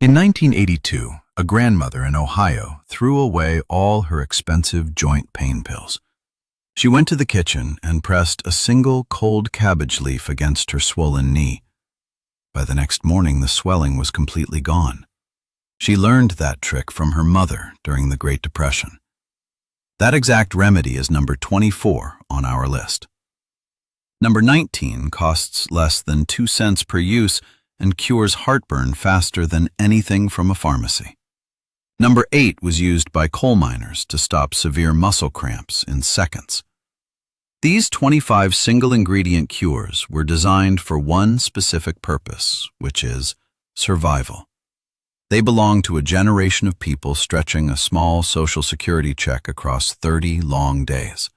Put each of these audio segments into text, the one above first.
In 1982, a grandmother in Ohio threw away all her expensive joint pain pills. She went to the kitchen and pressed a single cold cabbage leaf against her swollen knee. By the next morning, the swelling was completely gone. She learned that trick from her mother during the Great Depression. That exact remedy is number 24 on our list. Number 19 costs less than 2 cents per use and cures heartburn faster than anything from a pharmacy. Number 8 was used by coal miners to stop severe muscle cramps in seconds. These 25 single-ingredient cures were designed for one specific purpose, which is survival. They belong to a generation of people stretching a small Social Security check across 30 long days.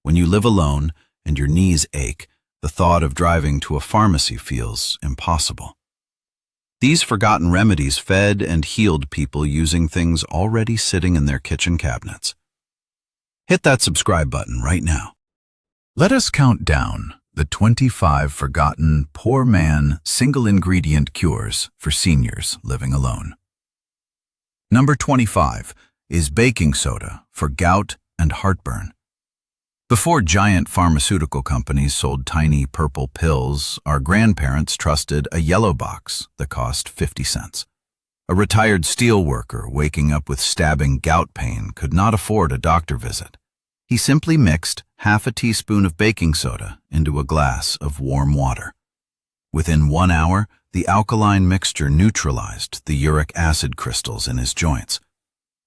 When you live alone and your knees ache, the thought of driving to a pharmacy feels impossible. These forgotten remedies fed and healed people using things already sitting in their kitchen cabinets. Hit that subscribe button right now. Let us count down the 25 forgotten poor man single-ingredient cures for seniors living alone. Number 25 is baking soda for gout and heartburn. Before giant pharmaceutical companies sold tiny purple pills, our grandparents trusted a yellow box that cost 50 cents. A retired steel worker waking up with stabbing gout pain could not afford a doctor visit. He simply mixed half a teaspoon of baking soda into a glass of warm water. Within 1 hour, the alkaline mixture neutralized the uric acid crystals in his joints.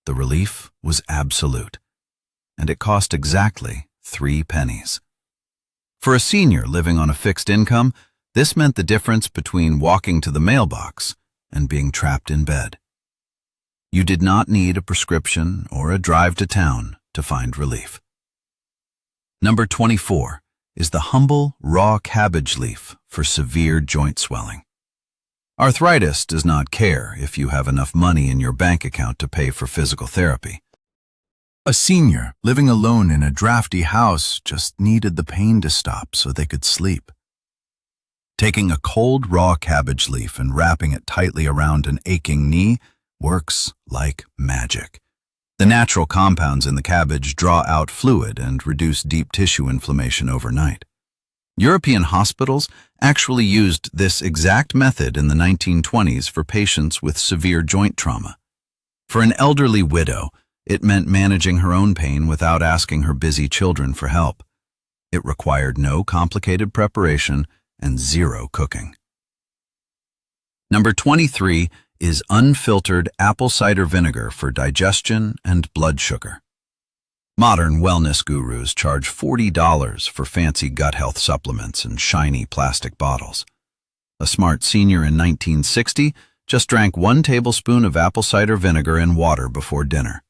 The relief was absolute, and it cost exactly 3 pennies. For a senior living on a fixed income, this meant the difference between walking to the mailbox and being trapped in bed. You did not need a prescription or a drive to town to find relief. Number 24 is the humble raw cabbage leaf for severe joint swelling. Arthritis does not care if you have enough money in your bank account to pay for physical therapy. A senior living alone in a drafty house just needed the pain to stop so they could sleep. Taking a cold raw cabbage leaf and wrapping it tightly around an aching knee works like magic. The natural compounds in the cabbage draw out fluid and reduce deep tissue inflammation overnight. European hospitals actually used this exact method in the 1920s for patients with severe joint trauma. For an elderly widow, it meant managing her own pain without asking her busy children for help. It required no complicated preparation and 0 cooking. Number 23 is unfiltered apple cider vinegar for digestion and blood sugar. Modern wellness gurus charge $40 for fancy gut health supplements and shiny plastic bottles. A smart senior in 1960 just drank 1 tablespoon of apple cider vinegar in water before dinner.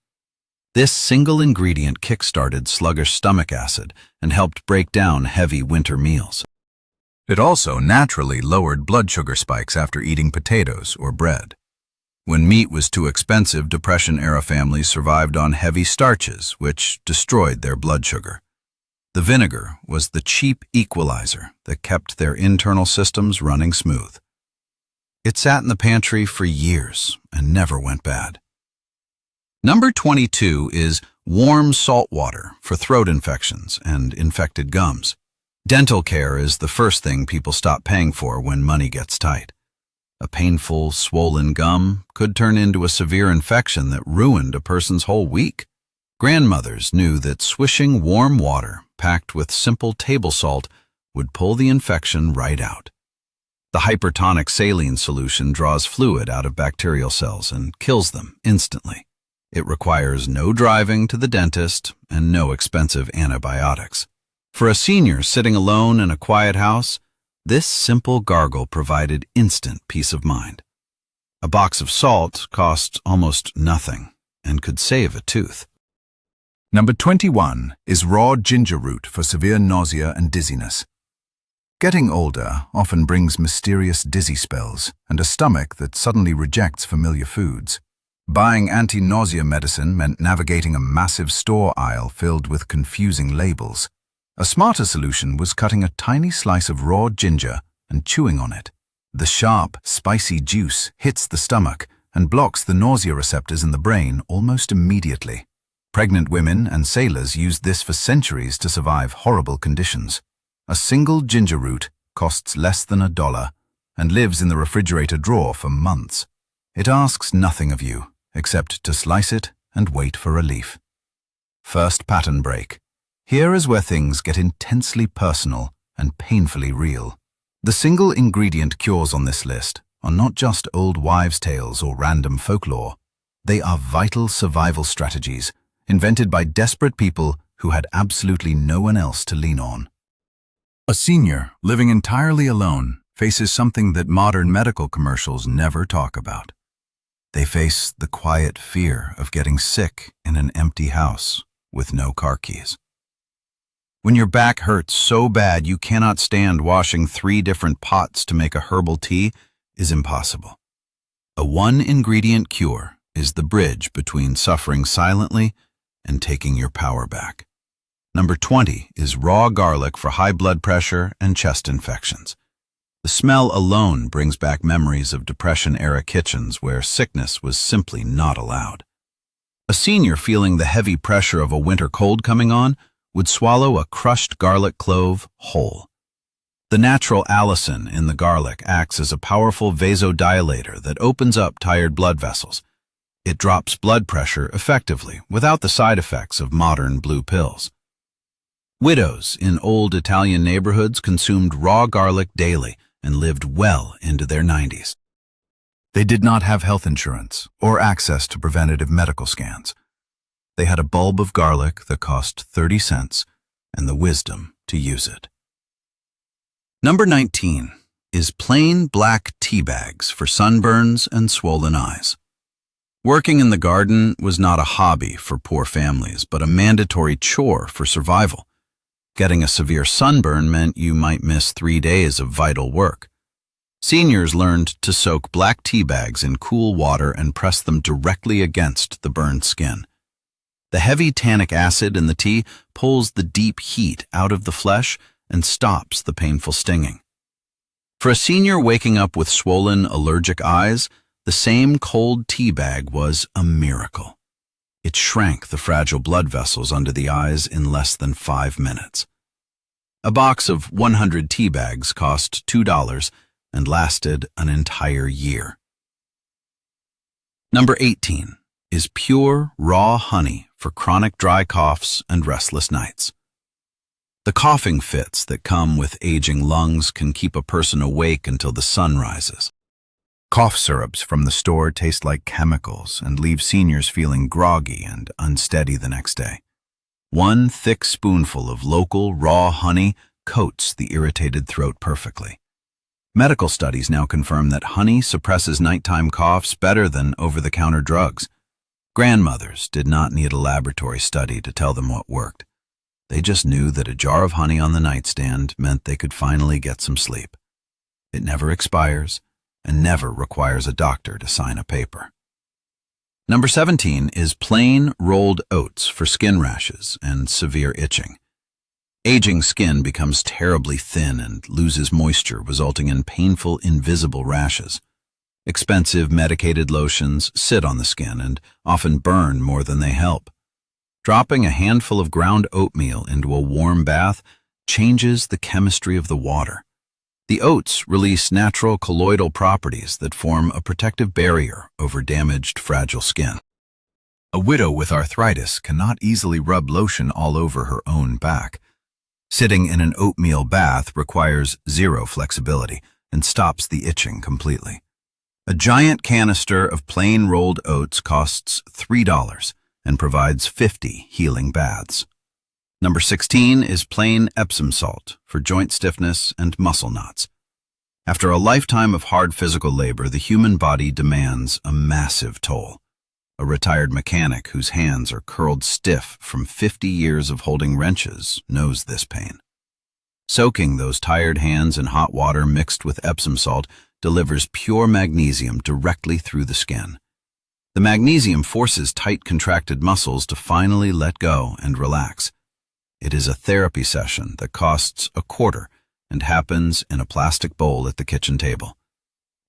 This single ingredient kick-started sluggish stomach acid and helped break down heavy winter meals. It also naturally lowered blood sugar spikes after eating potatoes or bread. When meat was too expensive, Depression-era families survived on heavy starches, which destroyed their blood sugar. The vinegar was the cheap equalizer that kept their internal systems running smooth. It sat in the pantry for years and never went bad. Number 22 is warm salt water for throat infections and infected gums. Dental care is the first thing people stop paying for when money gets tight. A painful, swollen gum could turn into a severe infection that ruined a person's whole week. Grandmothers knew that swishing warm water packed with simple table salt would pull the infection right out. The hypertonic saline solution draws fluid out of bacterial cells and kills them instantly. It requires no driving to the dentist and no expensive antibiotics. For a senior sitting alone in a quiet house, this simple gargle provided instant peace of mind. A box of salt cost almost nothing and could save a tooth. Number 21 is raw ginger root for severe nausea and dizziness. Getting older often brings mysterious dizzy spells and a stomach that suddenly rejects familiar foods. Buying anti-nausea medicine meant navigating a massive store aisle filled with confusing labels. A smarter solution was cutting a tiny slice of raw ginger and chewing on it. The sharp, spicy juice hits the stomach and blocks the nausea receptors in the brain almost immediately. Pregnant women and sailors used this for centuries to survive horrible conditions. A single ginger root costs less than $1 and lives in the refrigerator drawer for months. It asks nothing of you except to slice it and wait for relief. First pattern break. Here is where things get intensely personal and painfully real. The single ingredient cures on this list are not just old wives' tales or random folklore. They are vital survival strategies invented by desperate people who had absolutely no one else to lean on. A senior living entirely alone faces something that modern medical commercials never talk about. They face the quiet fear of getting sick in an empty house with no car keys. When your back hurts so bad you cannot stand washing 3 different pots to make a herbal tea is impossible. A one-ingredient cure is the bridge between suffering silently and taking your power back. Number 20 is raw garlic for high blood pressure and chest infections. The smell alone brings back memories of Depression-era kitchens where sickness was simply not allowed. A senior feeling the heavy pressure of a winter cold coming on would swallow a crushed garlic clove whole. The natural allicin in the garlic acts as a powerful vasodilator that opens up tired blood vessels. It drops blood pressure effectively without the side effects of modern blue pills. Widows in old Italian neighborhoods consumed raw garlic daily and lived well into their 90s. They did not have health insurance or access to preventative medical scans. They had a bulb of garlic that cost 30 cents and the wisdom to use it. Number 19 is plain black tea bags for sunburns and swollen eyes. Working in the garden was not a hobby for poor families, but a mandatory chore for survival. Getting a severe sunburn meant you might miss 3 days of vital work. Seniors learned to soak black tea bags in cool water and press them directly against the burned skin. The heavy tannic acid in the tea pulls the deep heat out of the flesh and stops the painful stinging. For a senior waking up with swollen, allergic eyes, the same cold tea bag was a miracle. It shrank the fragile blood vessels under the eyes in less than 5 minutes. A box of 100 tea bags cost $2 and lasted an entire year. Number 18 is pure, raw honey for chronic dry coughs and restless nights. The coughing fits that come with aging lungs can keep a person awake until the sun rises. Cough syrups from the store taste like chemicals and leave seniors feeling groggy and unsteady the next day. 1 thick spoonful of local raw honey coats the irritated throat perfectly. Medical studies now confirm that honey suppresses nighttime coughs better than over-the-counter drugs. Grandmothers did not need a laboratory study to tell them what worked. They just knew that a jar of honey on the nightstand meant they could finally get some sleep. It never expires and never requires a doctor to sign a paper. Number 17 is plain rolled oats for skin rashes and severe itching. Aging skin becomes terribly thin and loses moisture, resulting in painful, invisible rashes. Expensive medicated lotions sit on the skin and often burn more than they help. Dropping a handful of ground oatmeal into a warm bath changes the chemistry of the water. The oats release natural colloidal properties that form a protective barrier over damaged, fragile skin. A widow with arthritis cannot easily rub lotion all over her own back. Sitting in an oatmeal bath requires zero flexibility and stops the itching completely. A giant canister of plain rolled oats costs $3 and provides 50 healing baths. Number 16 is plain Epsom salt for joint stiffness and muscle knots. After a lifetime of hard physical labor, the human body demands a massive toll. A retired mechanic whose hands are curled stiff from 50 years of holding wrenches knows this pain. Soaking those tired hands in hot water mixed with Epsom salt delivers pure magnesium directly through the skin. The magnesium forces tight contracted muscles to finally let go and relax. It is a therapy session that costs $0.25 and happens in a plastic bowl at the kitchen table.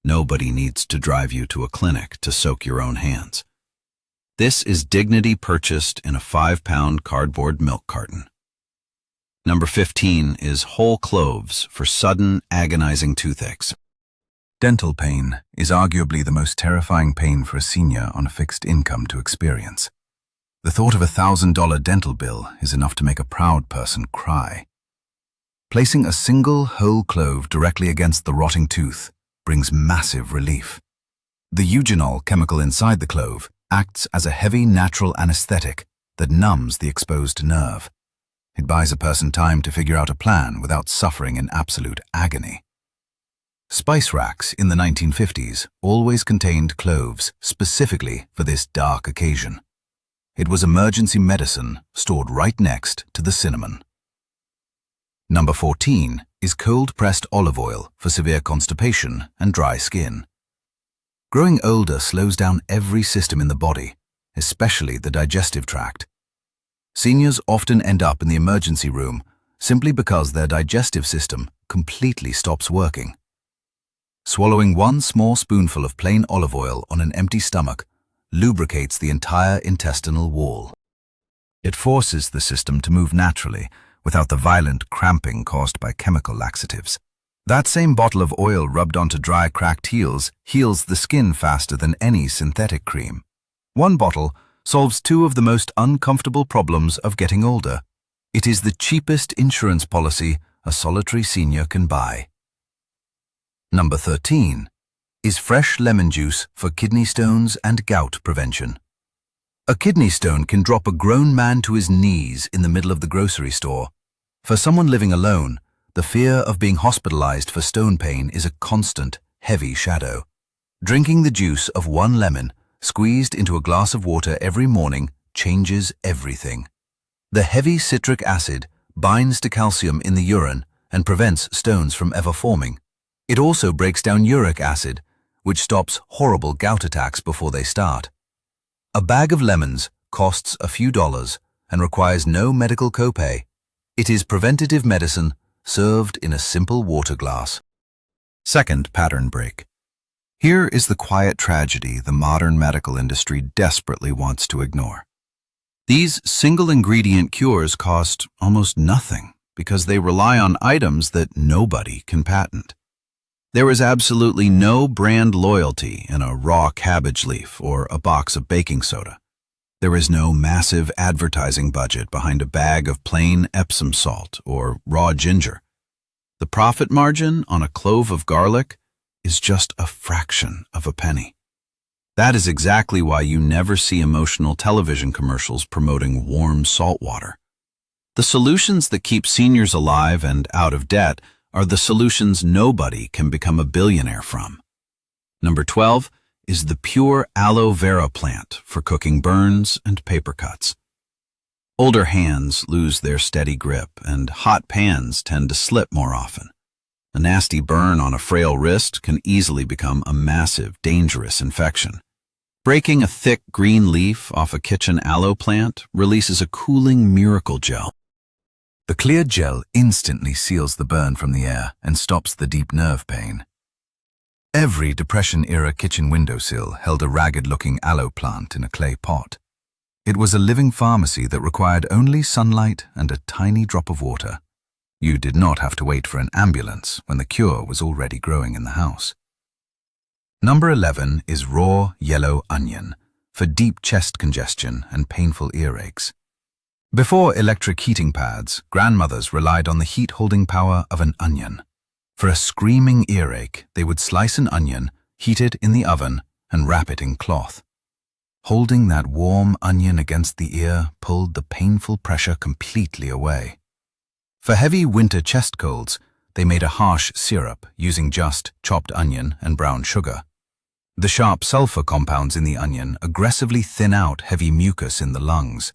Nobody needs to drive you to a clinic to soak your own hands. This is dignity purchased in a 5-pound cardboard milk carton. Number 15 is whole cloves for sudden, agonizing toothaches. Dental pain is arguably the most terrifying pain for a senior on a fixed income to experience. The thought of a $1,000 dental bill is enough to make a proud person cry. Placing a single whole clove directly against the rotting tooth brings massive relief. The eugenol chemical inside the clove acts as a heavy natural anesthetic that numbs the exposed nerve. It buys a person time to figure out a plan without suffering in absolute agony. Spice racks in the 1950s always contained cloves specifically for this dark occasion. It was emergency medicine stored right next to the cinnamon. Number 14 is cold-pressed olive oil for severe constipation and dry skin. Growing older slows down every system in the body, especially the digestive tract. Seniors often end up in the emergency room simply because their digestive system completely stops working. Swallowing one small spoonful of plain olive oil on an empty stomach lubricates the entire intestinal wall. It forces the system to move naturally without the violent cramping caused by chemical laxatives. That same bottle of oil rubbed onto dry, cracked heels heals the skin faster than any synthetic cream. One bottle solves two of the most uncomfortable problems of getting older. It is the cheapest insurance policy a solitary senior can buy. Number 13 is fresh lemon juice for kidney stones and gout prevention. A kidney stone can drop a grown man to his knees in the middle of the grocery store. For someone living alone, the fear of being hospitalized for stone pain is a constant, heavy shadow. Drinking the juice of one lemon, squeezed into a glass of water every morning, changes everything. The heavy citric acid binds to calcium in the urine and prevents stones from ever forming. It also breaks down uric acid, which stops horrible gout attacks before they start. A bag of lemons costs a few dollars and requires no medical copay. It is preventative medicine served in a simple water glass. Second pattern break. Here is the quiet tragedy the modern medical industry desperately wants to ignore. These single-ingredient cures cost almost nothing because they rely on items that nobody can patent. There is absolutely no brand loyalty in a raw cabbage leaf or a box of baking soda. There is no massive advertising budget behind a bag of plain Epsom salt or raw ginger. The profit margin on a clove of garlic is just a fraction of a penny. That is exactly why you never see emotional television commercials promoting warm salt water. The solutions that keep seniors alive and out of debt are the solutions nobody can become a billionaire from. Number 12 is the pure aloe vera plant for cooking burns and paper cuts. Older hands lose their steady grip, and hot pans tend to slip more often. A nasty burn on a frail wrist can easily become a massive, dangerous infection. Breaking a thick green leaf off a kitchen aloe plant releases a cooling miracle gel. The clear gel instantly seals the burn from the air and stops the deep nerve pain. Every Depression-era kitchen windowsill held a ragged-looking aloe plant in a clay pot. It was a living pharmacy that required only sunlight and a tiny drop of water. You did not have to wait for an ambulance when the cure was already growing in the house. Number 11 is raw yellow onion for deep chest congestion and painful earaches. Before electric heating pads, grandmothers relied on the heat-holding power of an onion. For a screaming earache, they would slice an onion, heat it in the oven, and wrap it in cloth. Holding that warm onion against the ear pulled the painful pressure completely away. For heavy winter chest colds, they made a harsh syrup using just chopped onion and brown sugar. The sharp sulfur compounds in the onion aggressively thin out heavy mucus in the lungs.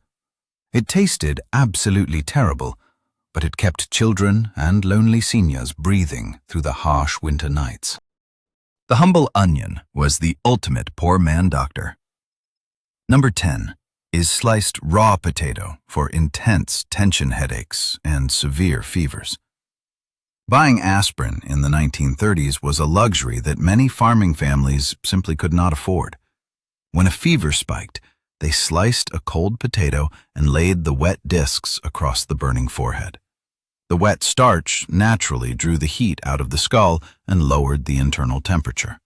It tasted absolutely terrible, but it kept children and lonely seniors breathing through the harsh winter nights. The humble onion was the ultimate poor man doctor. Number 10 is sliced raw potato for intense tension headaches and severe fevers. Buying aspirin in the 1930s was a luxury that many farming families simply could not afford. When a fever spiked, they sliced a cold potato and laid the wet discs across the burning forehead. The wet starch naturally drew the heat out of the skull and lowered the internal temperature.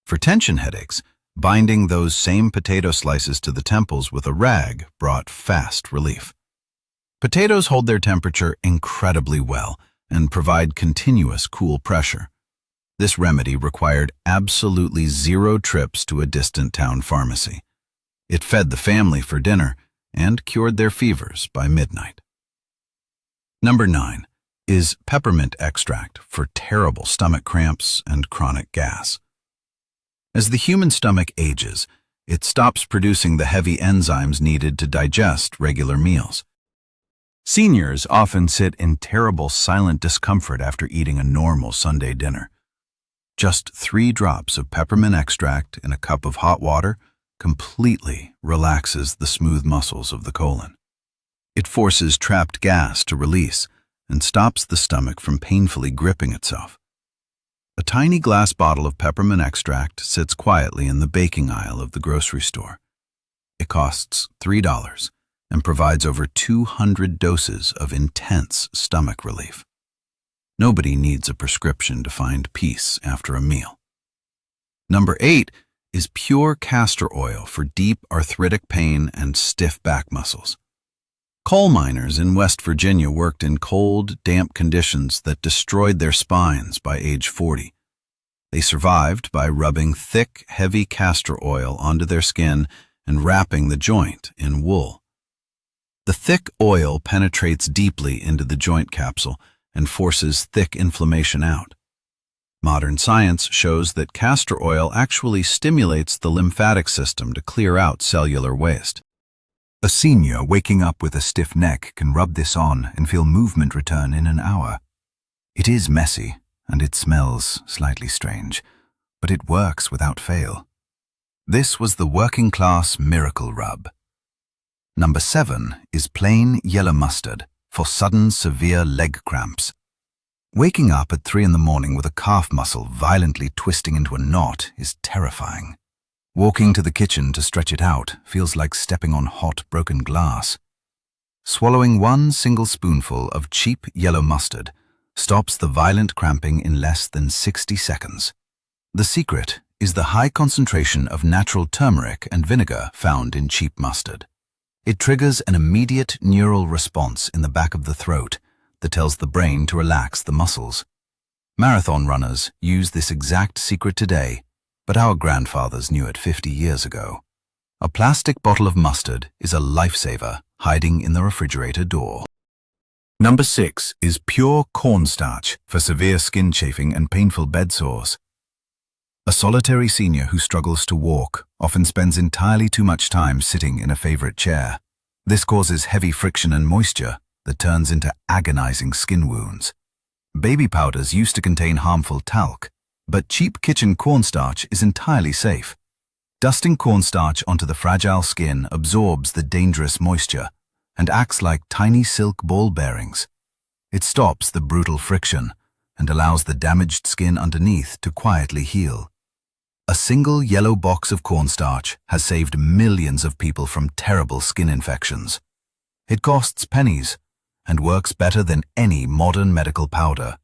For tension headaches, binding those same potato slices to the temples with a rag brought fast relief. Potatoes hold their temperature incredibly well and provide continuous cool pressure. This remedy required absolutely 0 trips to a distant town pharmacy. It fed the family for dinner and cured their fevers by midnight. Number 9 is peppermint extract for terrible stomach cramps and chronic gas. As the human stomach ages, it stops producing the heavy enzymes needed to digest regular meals. Seniors often sit in terrible silent discomfort after eating a normal Sunday dinner. Just 3 drops of peppermint extract in a cup of hot water completely relaxes the smooth muscles of the colon. It forces trapped gas to release and stops the stomach from painfully gripping itself. A tiny glass bottle of peppermint extract sits quietly in the baking aisle of the grocery store. It costs $3 and provides over 200 doses of intense stomach relief. Nobody needs a prescription to find peace after a meal. Number 8 is pure castor oil for deep arthritic pain and stiff back muscles. Coal miners in West Virginia worked in cold, damp conditions that destroyed their spines by age 40. They survived by rubbing thick, heavy castor oil onto their skin and wrapping the joint in wool. The thick oil penetrates deeply into the joint capsule and forces thick inflammation out. Modern science shows that castor oil actually stimulates the lymphatic system to clear out cellular waste. A senior waking up with a stiff neck can rub this on and feel movement return in an hour. It is messy and it smells slightly strange, but it works without fail. This was the working class miracle rub. Number 7 is plain yellow mustard for sudden severe leg cramps. Waking up at 3 in the morning with a calf muscle violently twisting into a knot is terrifying. Walking to the kitchen to stretch it out feels like stepping on hot, broken glass. Swallowing 1 single spoonful of cheap yellow mustard stops the violent cramping in less than 60 seconds. The secret is the high concentration of natural turmeric and vinegar found in cheap mustard. It triggers an immediate neural response in the back of the throat that tells the brain to relax the muscles. Marathon runners use this exact secret today, but our grandfathers knew it 50 years ago. A plastic bottle of mustard is a lifesaver hiding in the refrigerator door. Number 6 is pure cornstarch for severe skin chafing and painful bed sores. A solitary senior who struggles to walk often spends entirely too much time sitting in a favorite chair. This causes heavy friction and moisture that turns into agonizing skin wounds. Baby powders used to contain harmful talc, but cheap kitchen cornstarch is entirely safe. Dusting cornstarch onto the fragile skin absorbs the dangerous moisture and acts like tiny silk ball bearings. It stops the brutal friction and allows the damaged skin underneath to quietly heal. A single yellow box of cornstarch has saved millions of people from terrible skin infections. It costs pennies and works better than any modern medical powder.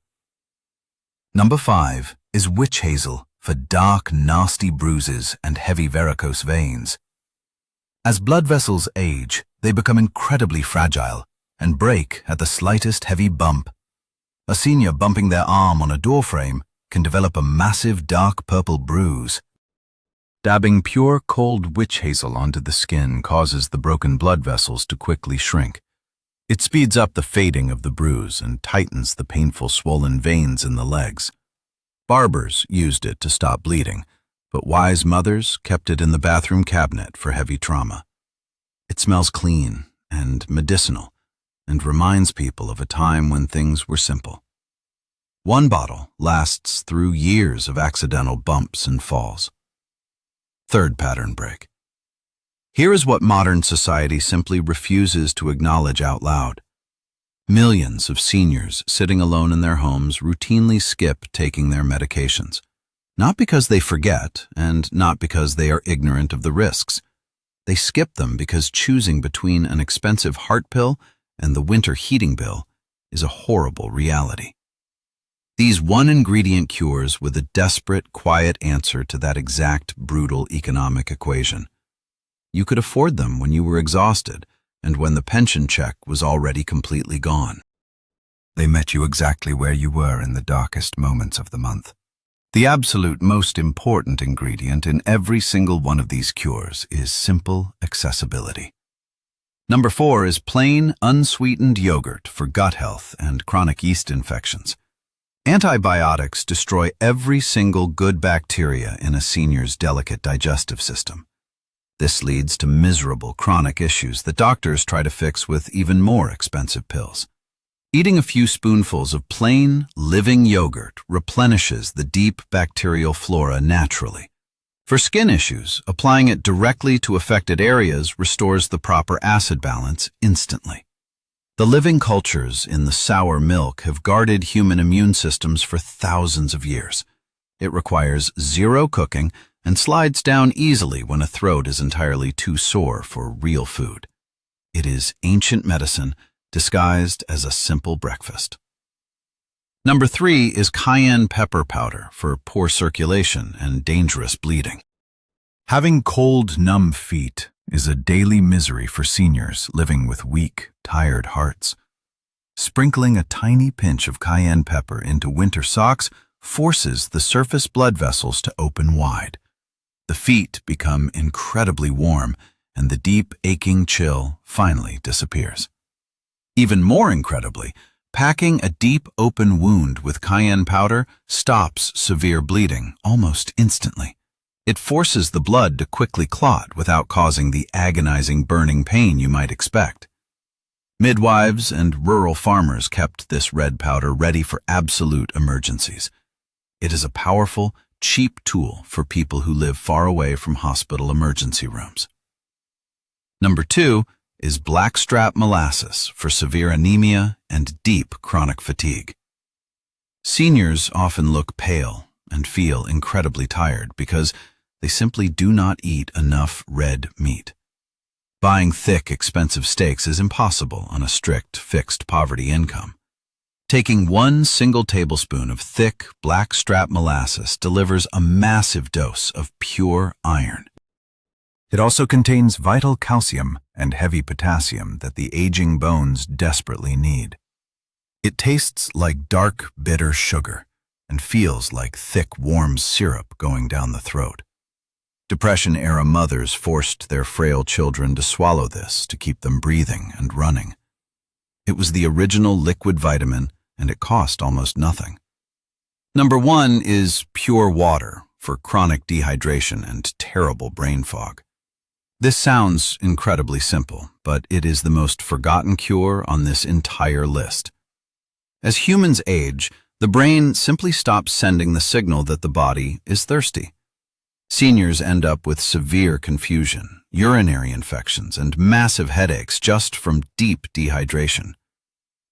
Number 5 is witch hazel for dark, nasty bruises and heavy varicose veins. As blood vessels age, they become incredibly fragile and break at the slightest heavy bump. A senior bumping their arm on a doorframe can develop a massive dark purple bruise. Dabbing pure cold witch hazel onto the skin causes the broken blood vessels to quickly shrink. It speeds up the fading of the bruise and tightens the painful swollen veins in the legs. Barbers used it to stop bleeding, but wise mothers kept it in the bathroom cabinet for heavy trauma. It smells clean and medicinal and reminds people of a time when things were simple. 1 bottle lasts through years of accidental bumps and falls. 3rd pattern break. Here is what modern society simply refuses to acknowledge out loud. Millions of seniors sitting alone in their homes routinely skip taking their medications. Not because they forget, and not because they are ignorant of the risks. They skip them because choosing between an expensive heart pill and the winter heating bill is a horrible reality. These one-ingredient cures were the desperate, quiet answer to that exact brutal economic equation. You could afford them when you were exhausted and when the pension check was already completely gone. They met you exactly where you were in the darkest moments of the month. The absolute most important ingredient in every single one of these cures is simple accessibility. Number 4 is plain, unsweetened yogurt for gut health and chronic yeast infections. Antibiotics destroy every single good bacteria in a senior's delicate digestive system. This leads to miserable chronic issues that doctors try to fix with even more expensive pills. Eating a few spoonfuls of plain, living yogurt replenishes the deep bacterial flora naturally. For skin issues, applying it directly to affected areas restores the proper acid balance instantly. The living cultures in the sour milk have guarded human immune systems for thousands of years. It requires zero cooking and slides down easily when a throat is entirely too sore for real food. It is ancient medicine disguised as a simple breakfast. Number 3 is cayenne pepper powder for poor circulation and dangerous bleeding. Having cold, numb feet is a daily misery for seniors living with weak, tired hearts. Sprinkling a tiny pinch of cayenne pepper into winter socks forces the surface blood vessels to open wide. The feet become incredibly warm, and the deep, aching chill finally disappears. Even more incredibly, packing a deep, open wound with cayenne powder stops severe bleeding almost instantly. It forces the blood to quickly clot without causing the agonizing burning pain you might expect. Midwives and rural farmers kept this red powder ready for absolute emergencies. It is a powerful, cheap tool for people who live far away from hospital emergency rooms. Number 2 is blackstrap molasses for severe anemia and deep chronic fatigue. Seniors often look pale and feel incredibly tired because they simply do not eat enough red meat. Buying thick, expensive steaks is impossible on a strict, fixed poverty income. Taking 1 single tablespoon of thick, blackstrap molasses delivers a massive dose of pure iron. It also contains vital calcium and heavy potassium that the aging bones desperately need. It tastes like dark, bitter sugar and feels like thick, warm syrup going down the throat. Depression-era mothers forced their frail children to swallow this to keep them breathing and running. It was the original liquid vitamin, and it cost almost nothing. Number 1 is pure water for chronic dehydration and terrible brain fog. This sounds incredibly simple, but it is the most forgotten cure on this entire list. As humans age, the brain simply stops sending the signal that the body is thirsty. Seniors end up with severe confusion, urinary infections, and massive headaches just from deep dehydration.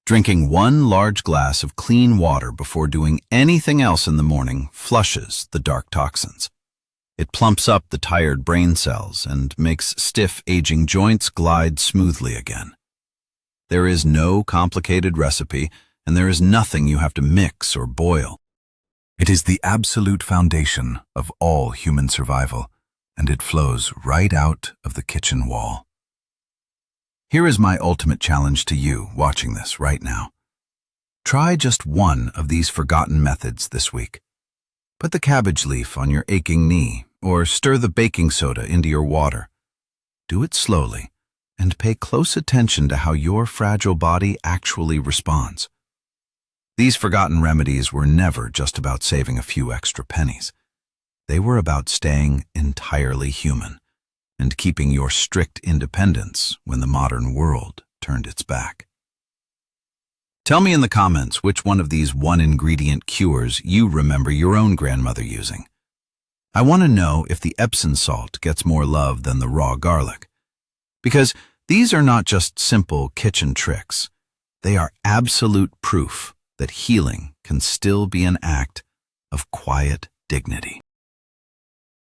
Drinking 1 large glass of clean water before doing anything else in the morning flushes the dark toxins. It plumps up the tired brain cells and makes stiff, aging joints glide smoothly again. There is no complicated recipe, and there is nothing you have to mix or boil. It is the absolute foundation of all human survival, and it flows right out of the kitchen wall. Here is my ultimate challenge to you watching this right now. Try just one of these forgotten methods this week. Put the cabbage leaf on your aching knee, or stir the baking soda into your water. Do it slowly, and pay close attention to how your fragile body actually responds. These forgotten remedies were never just about saving a few extra pennies. They were about staying entirely human and keeping your strict independence when the modern world turned its back. Tell me in the comments which one of these one-ingredient cures you remember your own grandmother using. I want to know if the Epsom salt gets more love than the raw garlic. Because these are not just simple kitchen tricks. They are absolute proof that healing can still be an act of quiet dignity.